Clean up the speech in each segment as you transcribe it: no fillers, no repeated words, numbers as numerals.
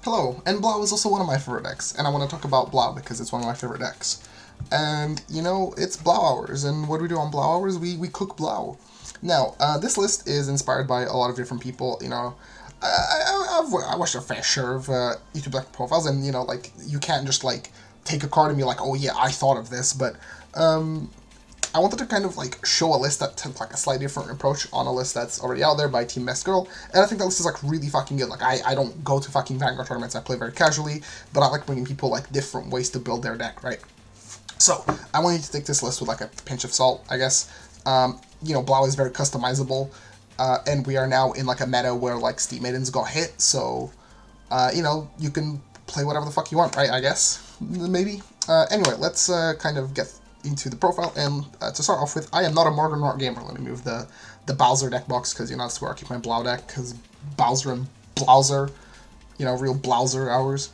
Hello, and Blau is also one of my favorite decks, and I want to talk about Blau because it's one of my favorite decks. And, you know, it's Blau Hours, and what do we do on Blau Hours? We cook Blau. Now, this list is inspired by a lot of different people, you know. I watched a fair share of YouTube deck profiles, and, you know, like, you can't just, like, take a card and be like, oh yeah, I thought of this, but, I wanted to kind of like show a list that took like a slightly different approach on a list that's already out there by Team Best Girl, and I think that list is like really fucking good. Like I don't go to fucking Vanguard tournaments, I play very casually, but I like bringing people like different ways to build their deck, right? So I want you to take this list with like a pinch of salt, I guess. You know, Blau is very customizable, and we are now in like a meta where like Steam Maidens got hit, so you know, you can play whatever the fuck you want, right? I guess maybe. Anyway, let's kind of get into the profile, and to start off with, I am not a Morgan gamer. Let me move the Bowser deck box, because you know that's where I keep my Blau deck, because Bowser and Blauser, you know, real Blauser hours.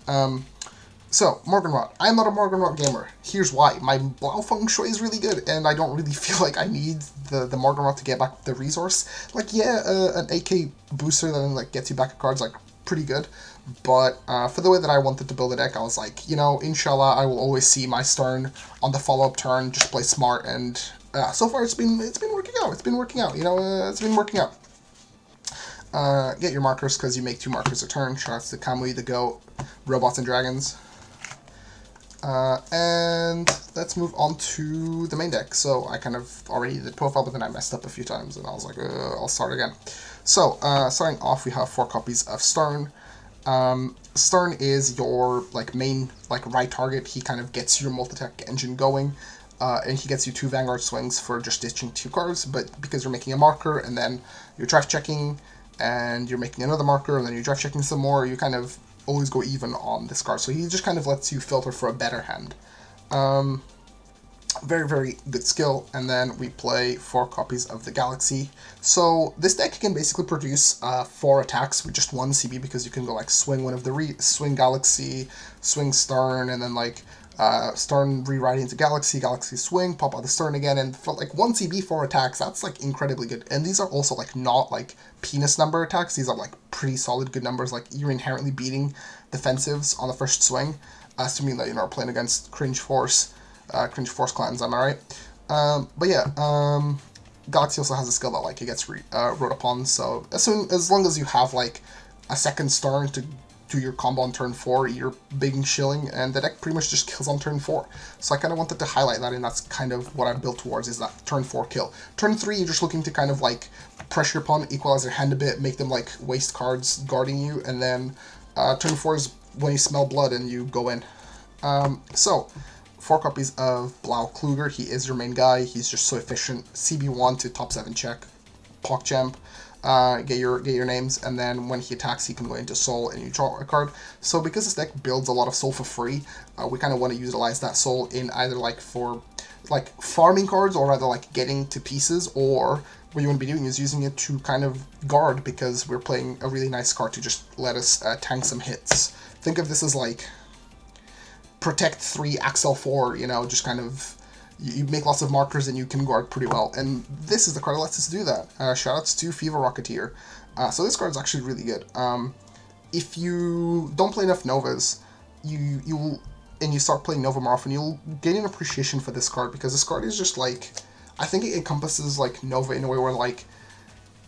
So, Morganrot. I am not a Morganrot gamer. Here's why. My Blau feng shui is really good, and I don't really feel like I need the Morganrot to get back the resource. Like, yeah, an AK booster that then, like, gets you back a card's, like, pretty good. But for the way that I wanted to build the deck, I was like, you know, inshallah, I will always see my Stern on the follow-up turn, just play smart, and so far it's been working out. It's been working out, you know, it's been working out. Get your markers, because you make 2 markers a turn. Shoutouts to Kamui, the Goat, Robots and Dragons. And let's move on to the main deck. So I kind of already did profile, but then I messed up a few times, and I was like, I'll start again. So, starting off, we have 4 copies of Stern. Stern is your like main like right target. He kind of gets your multi-attack engine going, and he gets you 2 Vanguard swings for just ditching 2 cards. But because you're making a marker, and then you're draft checking, and you're making another marker, and then you're draft checking some more, you kind of always go even on this card. So he just kind of lets you filter for a better hand. Very, very good skill. And then we play 4 copies of the Galaxy. So this deck can basically produce 4 attacks with just 1 CB, because you can go like swing one of the swing Galaxy, swing Stern, and then like Stern rewriting into Galaxy, Galaxy swing, pop out the Stern again, and for like 1 CB 4 attacks, that's like incredibly good. And these are also like not like penis number attacks. These are like pretty solid good numbers. Like you're inherently beating defensives on the first swing, assuming that you know are playing against Cringe Force clans. Am I right? But yeah, Galaxy also has a skill that like it gets wrote upon. So as long as you have like a second Stern to do your combo on turn 4, you're big shilling, and the deck pretty much just kills on turn 4. So I kind of wanted to highlight that, and that's kind of what I built towards, is that turn 4 kill. Turn 3, you're just looking to kind of like pressure your opponent, equalize their hand a bit, make them like waste cards guarding you, and then turn 4 is when you smell blood and you go in. So 4 copies of Blaukluger. He is your main guy. He's just so efficient. CB1 to top 7 check, PogChamp. Get your names, and then when he attacks, he can go into Soul and you draw a card. So because this deck builds a lot of Soul for free, we kind of want to utilize that Soul in either like for like farming cards, or rather like getting to pieces, or what you want to be doing is using it to kind of guard, because we're playing a really nice card to just let us tank some hits. Think of this as like Protect 3, Axel 4, you know, just kind of you make lots of markers and you can guard pretty well. And this is the card that lets us do that. Shoutouts to Fever Rocketeer. So this card is actually really good. If you don't play enough Novas, and you start playing Nova more often, you'll gain an appreciation for this card, because this card is just like, I think it encompasses like Nova in a way where like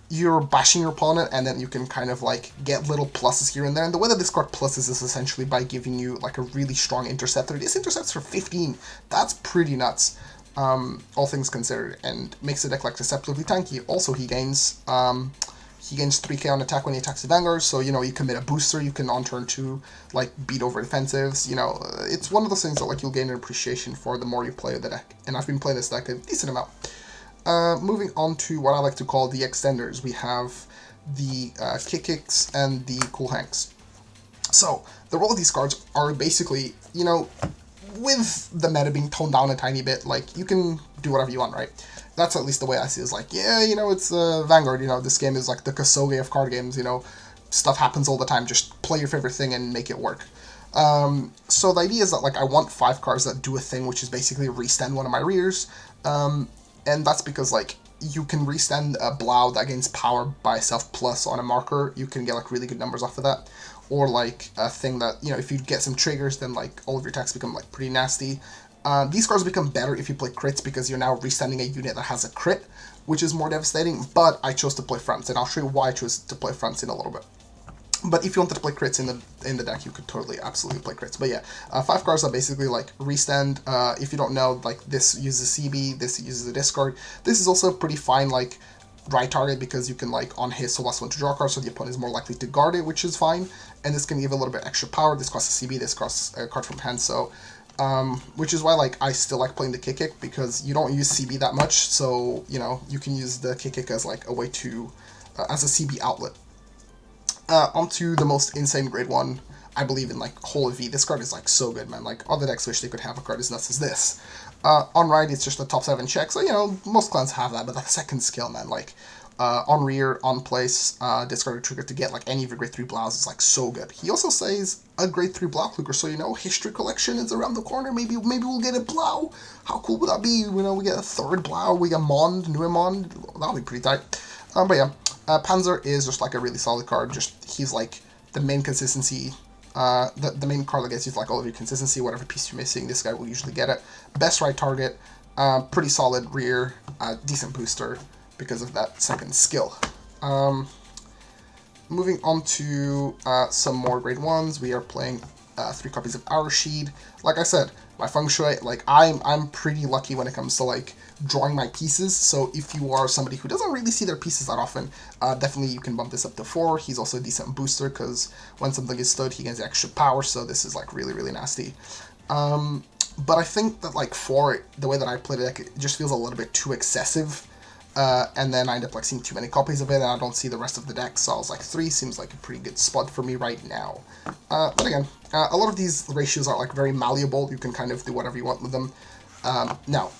you're bashing your opponent, and then you can kind of like get little pluses here and there. And the way that this card pluses is essentially by giving you like a really strong interceptor. This intercepts for 15. That's pretty nuts, all things considered, and makes the deck like deceptively tanky. Also, he gains 3k on attack when he attacks the Vanguard. So you know, you commit a booster, you can on turn 2 like beat over defensives. You know, it's one of those things that like you'll gain an appreciation for the more you play the deck. And I've been playing this deck a decent amount. Moving on to what I like to call the extenders, we have the Kicks and the Cool Hanks. So, the role of these cards are basically, you know, with the meta being toned down a tiny bit, like, you can do whatever you want, right? That's at least the way I see it. It's like, yeah, you know, it's Vanguard, you know, this game is like the Kasuge of card games, you know, stuff happens all the time, just play your favorite thing and make it work. So the idea is that, like, I want 5 cards that do a thing, which is basically restand one of my rears, and that's because, like, you can restand a Blau that gains power by itself plus on a marker. You can get, like, really good numbers off of that. or like a thing that, you know, if you get some triggers, then like all of your attacks become like pretty nasty. These cards become better if you play crits because you're now resending a unit that has a crit, which is more devastating, but I chose to play fronts, and I'll show you why I chose to play fronts in a little bit. But if you wanted to play crits in the deck, you could totally, absolutely play crits. But yeah, 5 cards are basically like restand. If you don't know, like this uses CB, this uses a discard. This is also pretty fine, like right target, because you can like on his so +1 to draw cards, so the opponent is more likely to guard it, which is fine. And this can give a little bit extra power. This costs a CB, this costs a card from hand, so which is why like I still like playing the kick because you don't use CB that much, so you know you can use the kick as like a way to as a CB outlet. Onto the most insane grade 1, I believe, in like whole of V. This card is like so good, man. Like other decks wish they could have a card as nuts as this. On right, it's just a top 7 check, so you know most clans have that. But that second skill, man, like on rear, on place, discard a trigger to get like any of your grade 3 Blaus is like so good. He also says a grade 3 Blaukluger, so you know history collection is around the corner. Maybe we'll get a Blau. How cool would that be? You know, we get a 3rd Blau, we get Mond, new Mond. That'll be pretty tight. But yeah. Panzer is just like a really solid card. Just he's like the main consistency, the main card that gets you like all of your consistency. Whatever piece you're missing, this guy will usually get it. Best right target, pretty solid rear, decent booster because of that second skill. Moving on to some more grade 1s, we are playing 3 copies of Our Sheet. Like I said, my feng shui, like I'm pretty lucky when it comes to like drawing my pieces, so if you are somebody who doesn't really see their pieces that often, definitely you can bump this up to 4. He's also a decent booster because when something is stood, he gets extra power, so this is like really, really nasty. But I think that like 4, the way that I played it, it just feels a little bit too excessive. And then I end up like seeing too many copies of it, and I don't see the rest of the deck, so I was like 3 seems like a pretty good spot for me right now. But again, a lot of these ratios are like very malleable, you can kind of do whatever you want with them. Now,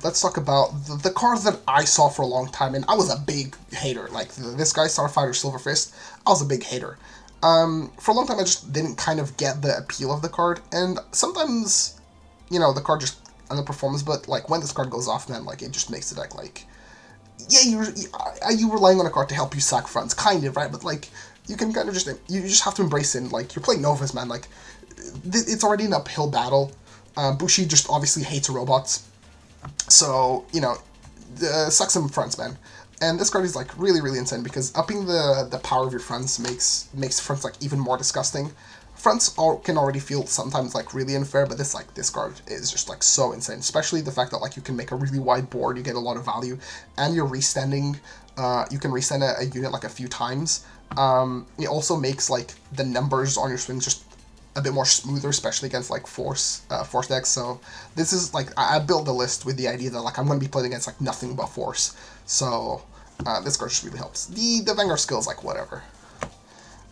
let's talk about the card that I saw for a long time, and I was a big hater. Like this guy, Starfighter Silver Fist, I was a big hater. For a long time I just didn't kind of get the appeal of the card, and sometimes, you know, the card just underperforms, but like when this card goes off, man, like it just makes the deck like, yeah, you relying on a card to help you sack fronts, kind of, right? But like, you can kind of just, you just have to embrace it. Like, you're playing Novas, man. Like, it's already an uphill battle. Bushi just obviously hates robots, so you know, suck some fronts, man. And this card is like really, really insane because upping the power of your fronts makes fronts like even more disgusting. Fronts can already feel sometimes like really unfair, but this card is just like so insane. Especially the fact that like you can make a really wide board, you get a lot of value, and you're restanding. You can resend a unit like a few times. It also makes like the numbers on your swings just a bit more smoother, especially against like force decks. So this is like I built the list with the idea that like I'm going to be playing against like nothing but force. So this card just really helps. The Vanguard skill is like whatever.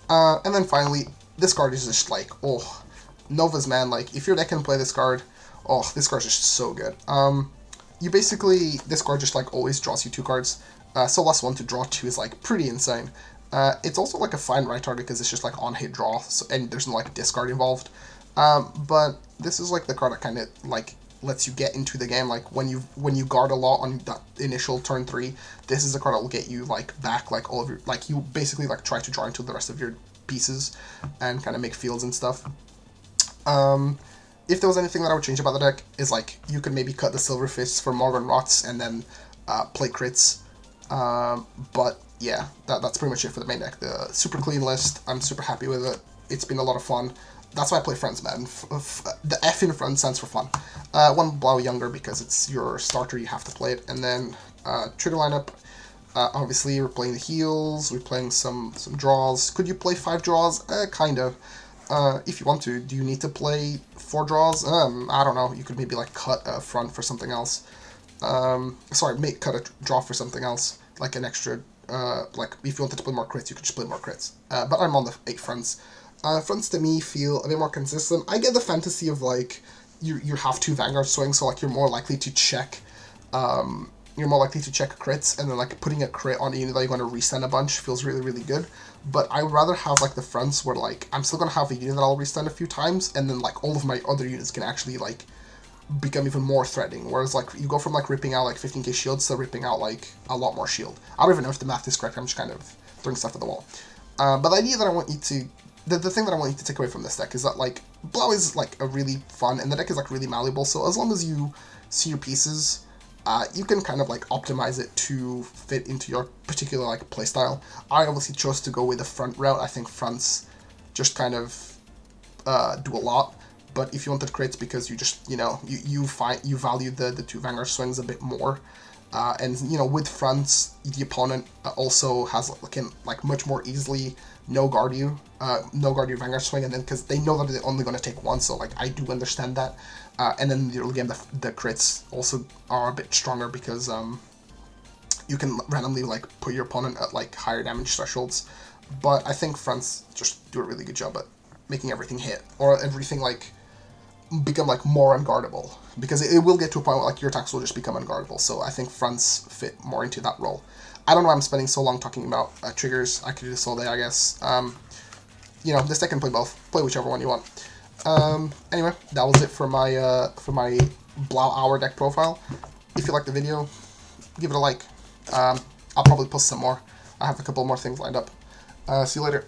And then finally, this card is just like, oh, Novas, man, like, if your deck can play this card, oh, this card's just so good. You basically, this card just, like, always draws you 2 cards, so +1 to draw 2 is, like, pretty insane. It's also, like, a fine right target because it's just, like, on-hit draw, so, and there's no, like, discard involved. But this is, like, the card that kind of, like, lets you get into the game. Like, when you guard a lot on that initial turn 3, this is the card that will get you, like, back, like, all of your, like, you basically, like, try to draw into the rest of your pieces and kind of make fields and stuff. If there was anything that I would change about the deck is like you could maybe cut the Silver Fists for Morgan Rots and then play crits. But yeah, that's pretty much it for the main deck. The super clean list. I'm super happy with it. It's been a lot of fun. That's why I play Friends, man. The F in front stands for fun. 1 Blau younger because it's your starter, you have to play it. And then trigger lineup. Obviously, we're playing the heals, we're playing some draws. Could you play 5 draws? Kind of. If you want to. Do you need to play 4 draws? I don't know. You could maybe, like, cut a front for something else. Cut a draw for something else. Like an extra, like, if you wanted to play more crits, you could just play more crits. But I'm on the 8 fronts. Fronts, to me, feel a bit more consistent. I get the fantasy of, like, you have 2 Vanguard swings, so, like, you're more likely to check, crits, and then like putting a crit on a unit that you're going to resend a bunch feels really, really good. But I would rather have like the fronts where like I'm still going to have a unit that I'll resend a few times, and then like all of my other units can actually like become even more threatening. Whereas like you go from like ripping out like 15k shields to ripping out like a lot more shield. I don't even know if the math is correct, I'm just kind of throwing stuff at the wall. But the idea that I want you to the thing that I want you to take away from this deck is that, like, Blau is, like, a really fun, and the deck is, like, really malleable, so as long as you see your pieces, you can kind of, like, optimize it to fit into your particular, like, playstyle. I obviously chose to go with the front route. I think fronts just kind of do a lot, but if you wanted crits because you just, you know, you value the 2 Vanguard swings a bit more, and, you know, with fronts, the opponent also has, can, like, much more easily no-guard your Vanguard swing, and then, because they know that they're only going to take one, so, like, I do understand that. And then in the early game, the crits also are a bit stronger because you can randomly, like, put your opponent at, like, higher damage thresholds. But I think fronts just do a really good job at making everything hit, or everything, like, become, like, more unguardable, because it will get to a point where, like, your attacks will just become unguardable. So I think fronts fit more into that role. I don't know why I'm spending so long talking about triggers. I could do this all day, I guess. You know, this deck can play both. Play whichever one you want. Anyway, that was it for my Blau Hour deck profile. If you liked the video, give it a like. I'll probably post some more. I have a couple more things lined up. See you later.